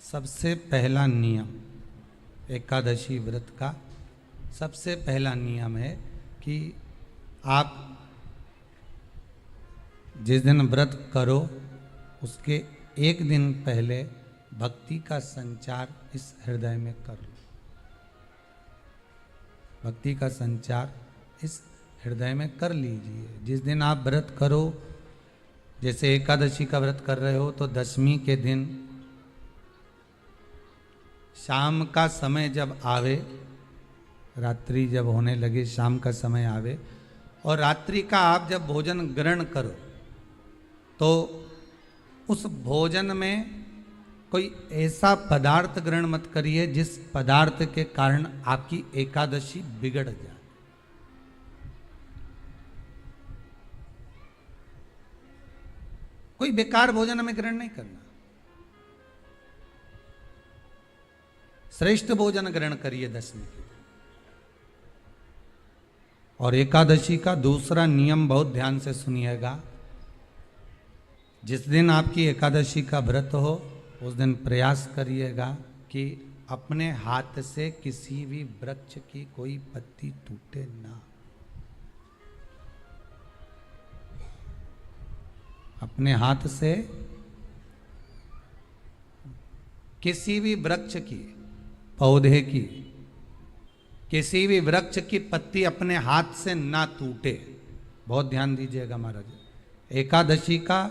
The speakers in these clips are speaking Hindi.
सबसे पहला नियम एकादशी व्रत का सबसे पहला नियम है कि आप जिस दिन व्रत करो उसके एक दिन पहले भक्ति का संचार इस हृदय में कर लो। भक्ति का संचार इस हृदय में कर लीजिए। जिस दिन आप व्रत करो, जैसे एकादशी का व्रत कर रहे हो तो दशमी के दिन शाम का समय जब आवे, रात्रि जब होने लगे, शाम का समय आवे और रात्रि का आप जब भोजन ग्रहण करो तो उस भोजन में कोई ऐसा पदार्थ ग्रहण मत करिए जिस पदार्थ के कारण आपकी एकादशी बिगड़ जाए। कोई बेकार भोजन में ग्रहण नहीं करना, श्रेष्ठ भोजन ग्रहण करिए दशमी के दिन। और एकादशी का दूसरा नियम बहुत ध्यान से सुनिएगा। जिस दिन आपकी एकादशी का व्रत हो उस दिन प्रयास करिएगा कि अपने हाथ से किसी भी वृक्ष की कोई पत्ती टूटे ना। अपने हाथ से किसी भी वृक्ष की, पौधे की, किसी भी वृक्ष की पत्ती अपने हाथ से ना टूटे। बहुत ध्यान दीजिएगा महाराज। एकादशी का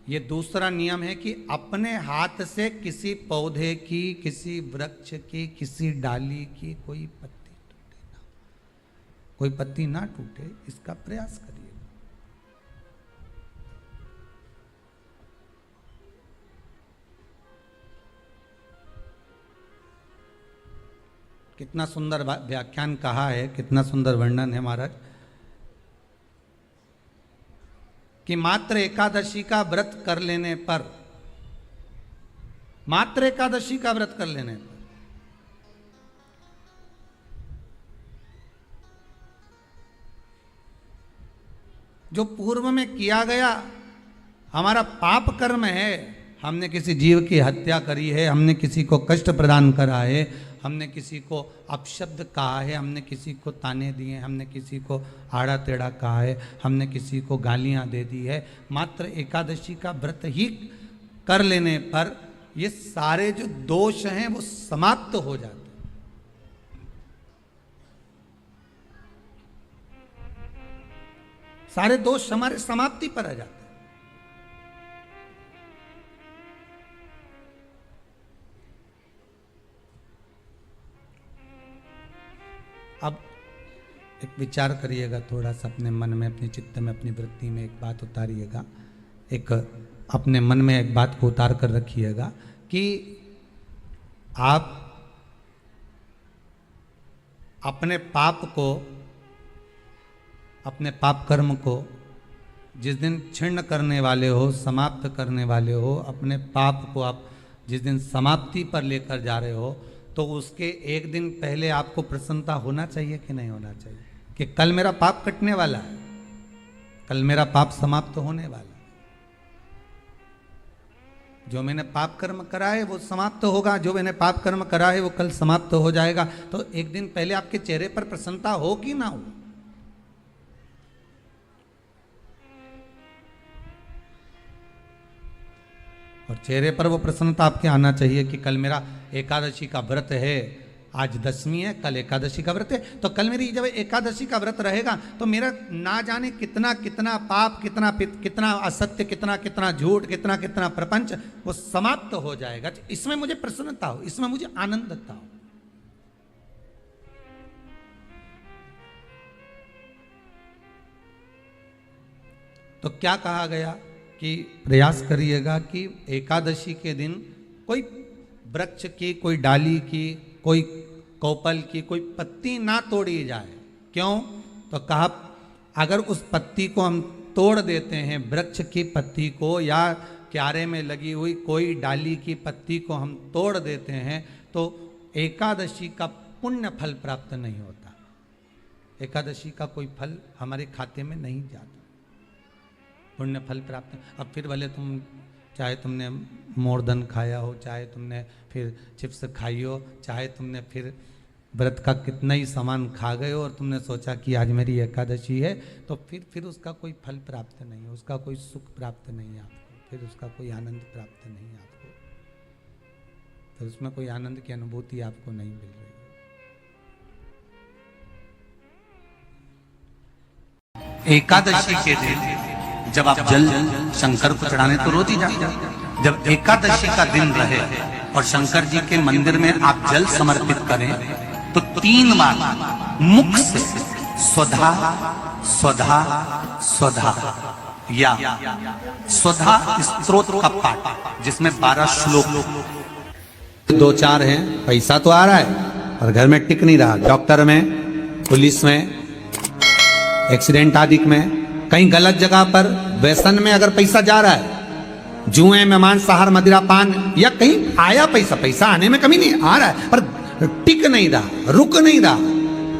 ये दूसरा नियम है कि अपने हाथ से किसी पौधे की, किसी वृक्ष की, किसी डाली की कोई पत्ती टूटे ना, कोई पत्ती ना टूटे, इसका प्रयास करिए। कितना सुंदर व्याख्यान कहा है, कितना सुंदर वर्णन है महाराज कि मात्र एकादशी का व्रत कर लेने पर, मात्र एकादशी का व्रत कर लेने पर जो पूर्व में किया गया हमारा पाप कर्म है, हमने किसी जीव की हत्या करी है, हमने किसी को कष्ट प्रदान करा है, हमने किसी को अपशब्द कहा है, हमने किसी को ताने दिए, हमने किसी को आड़ा टेढ़ा कहा है, हमने किसी को गालियां दे दी है, मात्र एकादशी का व्रत ही कर लेने पर ये सारे जो दोष हैं वो समाप्त हो जाते हैं। सारे दोष हमारे समाप्ति पर आ जाते हैं। अब एक विचार करिएगा थोड़ा सा अपने मन में, अपने चित्त में, अपनी वृत्ति में एक बात उतारिएगा। एक अपने मन में एक बात को उतार कर रखिएगा कि आप अपने पाप को, अपने पाप कर्म को जिस दिन छिन्न करने वाले हो, समाप्त करने वाले हो, अपने पाप को आप जिस दिन समाप्ति पर लेकर जा रहे हो तो उसके एक दिन पहले आपको प्रसन्नता होना चाहिए कि नहीं होना चाहिए कि कल मेरा पाप कटने वाला है, कल मेरा पाप समाप्त होने वाला है। जो मैंने पाप कर्म करा है वो समाप्त होगा, जो मैंने पाप कर्म करा है वो कल समाप्त हो जाएगा। तो एक दिन पहले आपके चेहरे पर प्रसन्नता हो कि ना हो। और चेहरे पर वो प्रसन्नता आपके आना चाहिए कि कल मेरा एकादशी का व्रत है, आज दशमी है, कल एकादशी का व्रत है, तो कल मेरी जब एकादशी का व्रत रहेगा तो मेरा ना जाने कितना कितना पाप, कितना असत्य, कितना झूठ, कितना प्रपंच वो समाप्त हो जाएगा। इसमें मुझे प्रसन्नता हो, इसमें मुझे आनंदता हो। तो क्या कहा गया कि प्रयास करिएगा कि एकादशी के दिन कोई वृक्ष की, कोई डाली की, कोई कोपल की कोई पत्ती ना तोड़ी जाए। क्यों? तो कहा अगर उस पत्ती को हम तोड़ देते हैं, वृक्ष की पत्ती को या क्यारे में लगी हुई कोई डाली की पत्ती को हम तोड़ देते हैं तो एकादशी का पुण्य फल प्राप्त नहीं होता। एकादशी का कोई फल हमारे खाते में नहीं जाता, पुण्य फल प्राप्त। अब फिर भले तुम चाहे तुमने मोरदन खाया हो, चाहे तुमने फिर चिप्स खाई हो, चाहे तुमने फिर व्रत का कितना ही सामान खा गए हो और तुमने सोचा कि आज मेरी एकादशी है, तो फिर उसका कोई फल प्राप्त नहीं है, उसका कोई सुख प्राप्त नहीं है आपको, फिर उसका कोई आनंद प्राप्त नहीं है आपको, फिर उसमें कोई आनंद की अनुभूति आपको नहीं मिल रही है। एकादशी के दिन जब आप जल शंकर को चढ़ाने तो रोज ही जाते, जब एकादशी का दिन रहे और शंकर जी के मंदिर में आप जल समर्पित करें तो 3 बार मुख से स्वधा स्वधा स्वधा या स्वधा स्तोत्र का पाठ, जिसमें 12 श्लोक 2-4 हैं। पैसा तो आ रहा है और घर में टिक नहीं रहा, डॉक्टर में, पुलिस में, एक्सीडेंट आदि में, कहीं गलत जगह पर व्यसन में अगर पैसा जा रहा है, जुए में, मांसाहार, मदिरा पान, या कहीं आया पैसा आने में कमी नहीं, आ रहा है पर टिक नहीं रहा, रुक नहीं रहा,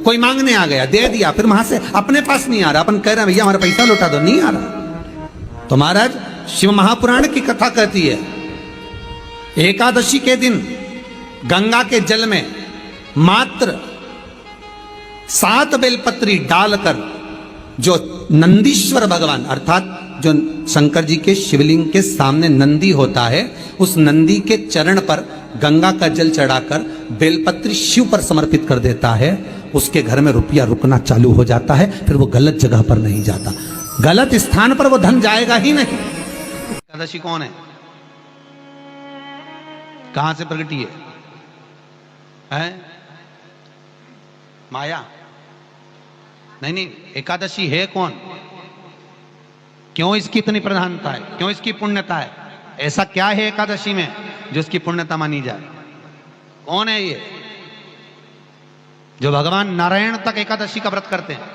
कोई मांगने आ गया, दे दिया, फिर वहां से अपने पास नहीं आ रहा, अपन कह रहे हैं भैया हमारा पैसा लौटा दो, नहीं आ रहा। तो महाराज शिव महापुराण की कथा कहती है, एकादशी के दिन गंगा के जल में मात्र 7 बेलपत्री डालकर जो नंदीश्वर भगवान अर्थात जो शंकर जी के शिवलिंग के सामने नंदी होता है, उस नंदी के चरण पर गंगा का जल चढ़ाकर बेलपत्री शिव पर समर्पित कर देता है, उसके घर में रुपया रुकना चालू हो जाता है, फिर वो गलत जगह पर नहीं जाता, गलत स्थान पर वो धन जाएगा ही नहीं। एकादशी कौन है, कहां से प्रगटी है? माया? नहीं, एकादशी है कौन, क्यों इसकी इतनी प्रधानता है, क्यों इसकी पुण्यता है, ऐसा क्या है एकादशी में जो इसकी पुण्यता मानी जाए? कौन है ये जो भगवान नारायण तक एकादशी का व्रत करते हैं?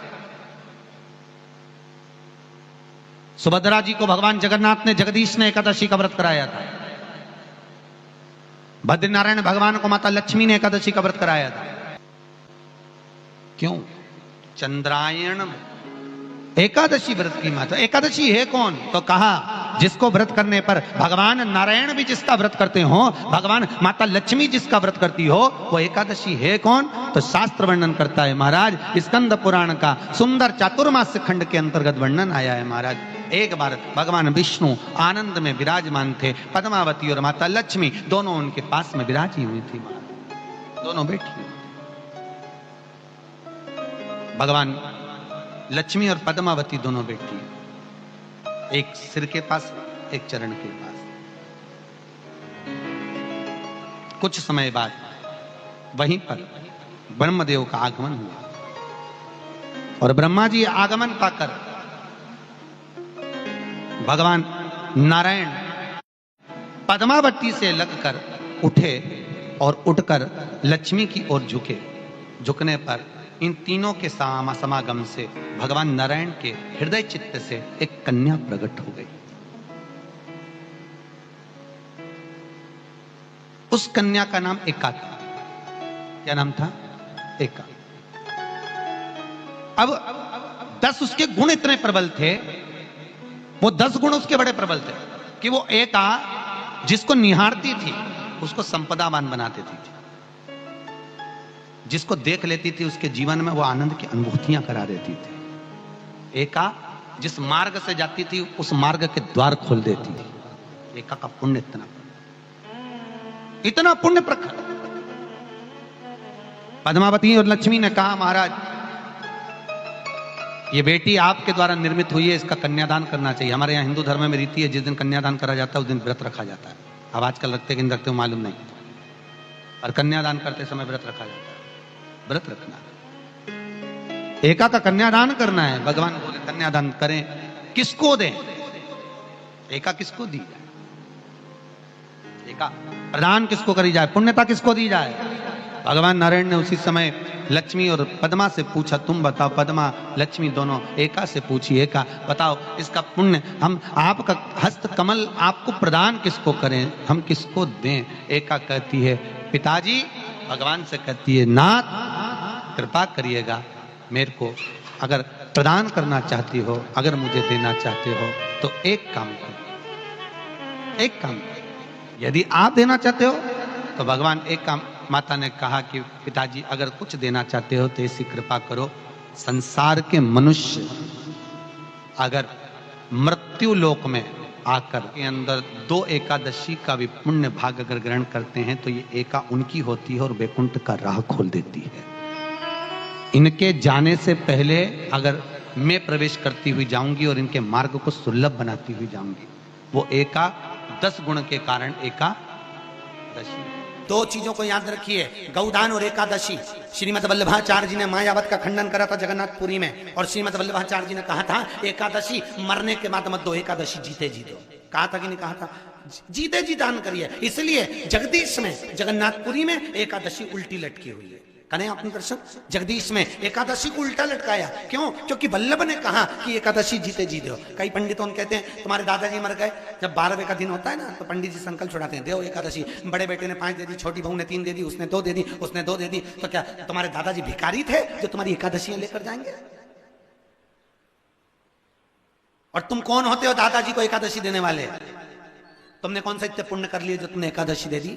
सुभद्रा जी को भगवान जगन्नाथ ने, जगदीश ने एकादशी का व्रत कराया था। बद्रीनारायण भगवान को माता लक्ष्मी ने एकादशी का व्रत कराया था। क्यों? चंद्रायण एकादशी व्रत की माता। एकादशी है कौन? तो कहा जिसको व्रत करने पर भगवान नारायण भी जिसका व्रत करते हो, भगवान माता लक्ष्मी जिसका व्रत करती हो, वो एकादशी है कौन? तो शास्त्र वर्णन करता है महाराज, स्कंद पुराण का सुंदर चातुर्मास्य खंड के अंतर्गत वर्णन आया है महाराज। एक बार भगवान विष्णु आनंद में विराजमान थे, पद्मावती और माता लक्ष्मी दोनों उनके पास में विराजी हुई थी, दोनों बैठी। भगवान लक्ष्मी और पद्मावती दोनों बैठी, एक सिर के पास, एक चरण के पास। कुछ समय बाद वहीं पर ब्रह्मदेव का आगमन हुआ और ब्रह्मा जी आगमन पाकर भगवान नारायण पद्मावती से लगकर उठे और उठकर लक्ष्मी की ओर झुके। झुकने पर इन तीनों के समागम से भगवान नारायण के हृदय चित्त से एक कन्या प्रकट हो गई। उस कन्या का नाम एका था। क्या नाम था? एका। अब 10 उसके गुण इतने प्रबल थे, वो 10 गुण उसके बड़े प्रबल थे कि वो एका जिसको निहारती थी उसको संपदावान बना देती थी, जिसको देख लेती थी उसके जीवन में वो आनंद की अनुभूतियां करा देती थी। एका जिस मार्ग से जाती थी उस मार्ग के द्वार खोल देती थी। एका का पुण्य इतना पुण्य प्रखर। पद्मावती और लक्ष्मी ने कहा महाराज ये बेटी आपके द्वारा निर्मित हुई है, इसका कन्यादान करना चाहिए। हमारे यहाँ हिंदू धर्म में रीति है, जिस दिन कन्यादान करा जाता है उस दिन व्रत रखा जाता है। अब आजकल रखते कि नहीं रखते हो मालूम नहीं, और कन्यादान करते समय व्रत रखा जाता है। व्रत रखना, एका का कन्यादान करना है। भगवान बोले कन्यादान करें, किसको दें? एका किसको दी जाए? एका प्रदान किसको करी जाए? पुण्यता किसको दी जाए? भगवान नारायण ने उसी समय लक्ष्मी और पद्मा से पूछा, तुम बताओ। पद्मा लक्ष्मी दोनों एका से पूछी, एका बताओ इसका पुण्य हम आपका हस्त कमल आपको प्रदान किसको करें, हम किसको दें? एका कहती है पिताजी, भगवान से कहती है नाथ कृपा करिएगा मेरे को, अगर प्रदान करना चाहती हो, अगर मुझे देना चाहते हो तो एक काम करो, एक काम करो। यदि आप देना चाहते हो तो भगवान एक काम, माता ने कहा कि पिताजी अगर कुछ देना चाहते हो तो ऐसी कृपा करो, संसार के मनुष्य अगर मृत्यु लोक में आकर के अंदर 2 एकादशी का भी पुण्य भाग अगर ग्रहण करते हैं तो ये एका उनकी होती है और वैकुंठ का राह खोल देती है। इनके जाने से पहले अगर मैं प्रवेश करती हुई जाऊंगी और इनके मार्ग को सुलभ बनाती हुई जाऊंगी, वो एका 10 गुण के कारण एकादशी। 2 चीजों को याद रखिए, गौदान और एकादशी। श्रीमद् वल्लभाचार्य जी ने मायावत का खंडन करा था जगन्नाथपुरी में, और श्रीमद् वल्लभाचार्य जी ने कहा था एकादशी मरने के बाद मत दो, एकादशी जीते जी दो। कहा था कि नहीं कहा था? जीते जी दान करिए। इसलिए जगदीश में जगन्नाथपुरी में एकादशी उल्टी लटकी हुई है। कने अपने दर्शन, जगदीश में एकादशी को उल्टा लटकाया। क्यों? क्योंकि वल्लभ ने कहा कि एकादशी जीते जी दो। कई पंडितों ने कहते हैं तुम्हारे दादाजी मर गए, जब 12वें का दिन होता है ना तो पंडित जी संकल्प छुड़ाते हैं, देव एकादशी। बड़े बेटे ने 5 दे दी, छोटी बहू ने 3 दे दी, उसने 2 दे दी, उसने 2 दे दी। तो क्या तुम्हारे दादाजी भिखारी थे जो तुम्हारी एकादशियां लेकर जाएंगे? और तुम कौन होते हो दादाजी को एकादशी देने वाले? तुमने कौन सा इतने पुण्य कर लिए जो तुमने एकादशी दे दी?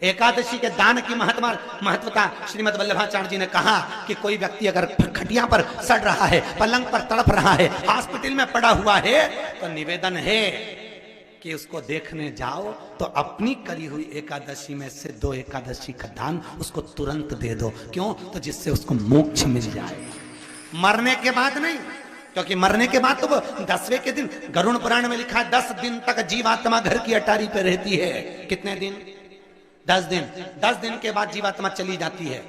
एकादशी के दान की महत्वता श्रीमद् वल्लभाचार्य जी ने कहा कि कोई व्यक्ति अगर खटिया पर सड़ रहा है, पलंग पर तड़प रहा है, हॉस्पिटल में पड़ा हुआ है, तो निवेदन है कि उसको देखने जाओ तो अपनी करी हुई एकादशी में से 2 एकादशी का दान उसको तुरंत दे दो। क्यों? तो जिससे उसको मोक्ष मिल जाए, मरने के बाद नहीं। क्योंकि मरने के बाद तो वो 10वें के दिन, गरुड़ पुराण में लिखा है 10 दिन तक जीवात्मा घर की अटारी पे रहती है। कितने दिन? 10 दिन। 10 दिन के बाद जीवात्मा चली जाती है।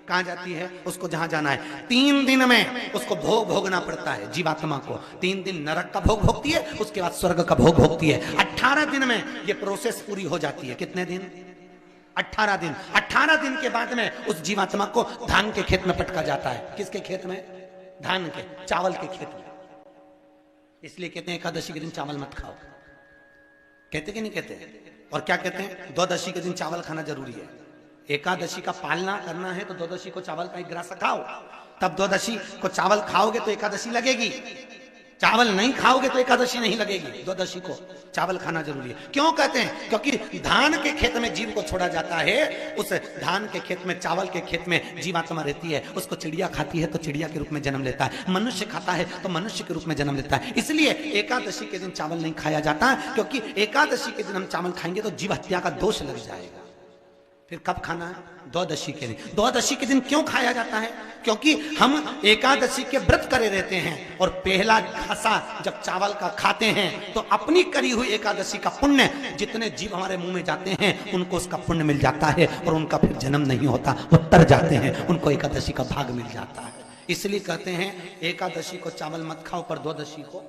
कहां जाती है? उसको जहां जाना है। 3 दिन में उसको भोग भोगना पड़ता है जीवात्मा को। 3 दिन नरक का भोग भोगती है, उसके बाद स्वर्ग का भोग भोगती है। 18 दिन में ये प्रोसेस पूरी हो जाती है। कितने दिन? 18 दिन। 18 दिन के बाद में उस जीवात्मा को धान के खेत में पटका जाता है। किसके खेत में? धान के, चावल के खेत में। इसलिए कहते हैं एकादशी के दिन चावल मत खाओ। कहते कि नहीं कहते? और क्या कहते हैं? द्वादशी के दिन चावल खाना जरूरी है। एकादशी का पालना करना है तो द्वादशी को चावल का 1 ग्रास खाओ, तब द्वादशी को चावल खाओगे तो एकादशी लगेगी। चावल नहीं खाओगे तो एकादशी नहीं लगेगी। द्वादशी को चावल खाना जरूरी है। क्यों कहते हैं? क्योंकि धान के खेत में जीव को छोड़ा जाता है, उस धान के खेत में, चावल के खेत में जीवात्मा रहती है। उसको चिड़िया खाती है तो चिड़िया के रूप में जन्म लेता है, मनुष्य खाता है तो मनुष्य के रूप में जन्म लेता है। इसलिए एकादशी के दिन चावल नहीं खाया जाता, क्योंकि एकादशी के दिन हम चावल खाएंगे तो जीव हत्या का दोष लग जाएगा। फिर कब खाना है? द्वादशी के दिन। द्वादशी के दिन क्यों खाया जाता है? क्योंकि हम एकादशी के व्रत करे रहते हैं, और पहला घासा जब चावल का खाते हैं तो अपनी करी हुई एकादशी का पुण्य, जितने जीव हमारे मुंह में जाते हैं उनको उसका पुण्य मिल जाता है, और उनका फिर जन्म नहीं होता, वो तर जाते हैं, उनको एकादशी का भाग मिल जाता है। इसलिए कहते हैं एकादशी को चावल मत खाओ, पर द्वादशी को